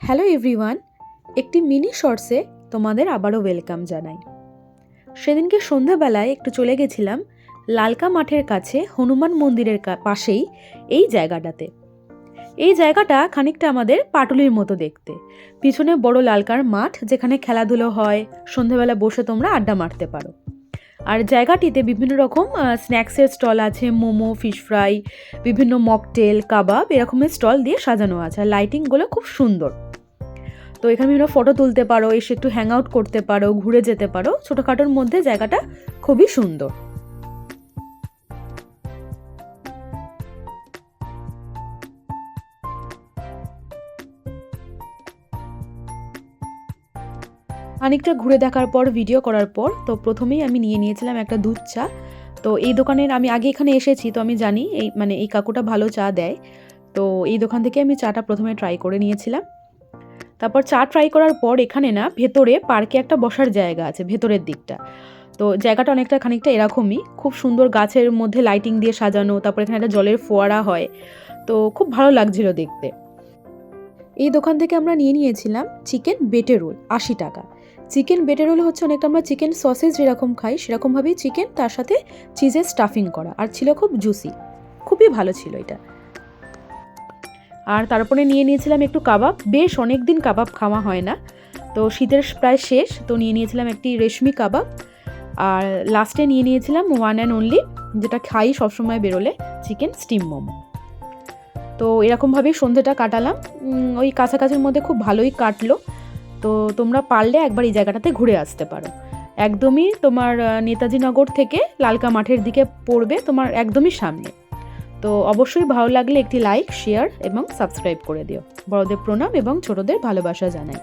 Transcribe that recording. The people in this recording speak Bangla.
হ্যালো এভরিওয়ান, একটি মিনি শর্টসে তোমাদের আবারও ওয়েলকাম জানাই। সেদিনকে সন্ধ্যাবেলায় একটু চলে গেছিলাম লালকা মাঠের কাছে হনুমান মন্দিরের পাশেই এই জায়গাটাতে। এই জায়গাটা খানিকটা আমাদের পাটুলির মতো দেখতে। পিছনে বড় লালকার মাঠ, যেখানে খেলাধুলো হয়, সন্ধ্যাবেলা বসে তোমরা আড্ডা মারতে পারো। আর জায়গাটিতে বিভিন্ন রকম স্ন্যাক্সের স্টল আছে, মোমো, ফিশ ফ্রাই, বিভিন্ন মকটেল, কাবাব এরকমের স্টল দিয়ে সাজানো আছে। আর লাইটিংগুলো খুব সুন্দর। তো এখানে বিভিন্ন ফটো তুলতে পারো, এসে একটু হ্যাং আউট করতে পারো, ঘুরে যেতে পারো। ছোটোখাটোর মধ্যে জায়গাটা খুবই সুন্দর। খানিকটা ঘুরে দেখার পর, ভিডিও করার পর, তো প্রথমেই আমি নিয়ে নিয়েছিলাম একটা দুধ চা। তো এই দোকানের আমি আগে এখানে এসেছি, তো আমি জানি এই কাকুটা ভালো চা দেয়। তো এই দোকান থেকে আমি চাটা প্রথমে ট্রাই করে নিয়েছিলাম। তারপর চা ট্রাই করার পর এখানে না ভেতরে পার্কে একটা বসার জায়গা আছে ভেতরের দিকটা। তো জায়গাটা খানিকটা এরকমই, খুব সুন্দর গাছের মধ্যে লাইটিং দিয়ে সাজানো। তারপর এখানে একটা জলের ফোয়ারা হয়, তো খুব ভালো লাগছিল দেখতে। এই দোকান থেকে আমরা নিয়ে নিয়েছিলাম চিকেন বেটে রোল, 80 টাকা। চিকেন বেটে রোল হচ্ছে অনেকটা আমরা চিকেন সসেজ যেরকম খাই সেরকমভাবেই চিকেন, তার সাথে চিজের স্টাফিং করা, আর ছিল খুব জুসি। খুবই ভালো ছিল এটা। আর তারপরে নিয়ে নিয়েছিলাম একটু কাবাব। বেশ অনেক দিন কাবাব খাওয়া হয় না, তো শীতের প্রায় শেষ, তো নিয়ে নিয়েছিলাম একটি রেশমি কাবাব। আর লাস্টে নিয়ে নিয়েছিলাম ওয়ান অ্যান্ড অনলি, যেটা খাই সবসময় বেরোলে, চিকেন স্টিম মোমো। তো এরকমভাবেই সন্ধ্যেটা কাটালাম। ওই কাছাকাছির মধ্যে খুব ভালোই কাটলো। তো তোমরা পারলে একবার এই জায়গাটাতে ঘুরে আসতে পারো। একদমই তোমার নেতাজি নগর থেকে লালকা মাঠের দিকে পড়বে, তোমার একদমই সামনে। তো অবশ্যই ভালো লাগলে একটি লাইক, শেয়ার এবং সাবস্ক্রাইব করে দিও। বড়দের প্রণাম এবং ছোটদের ভালোবাসা জানাই।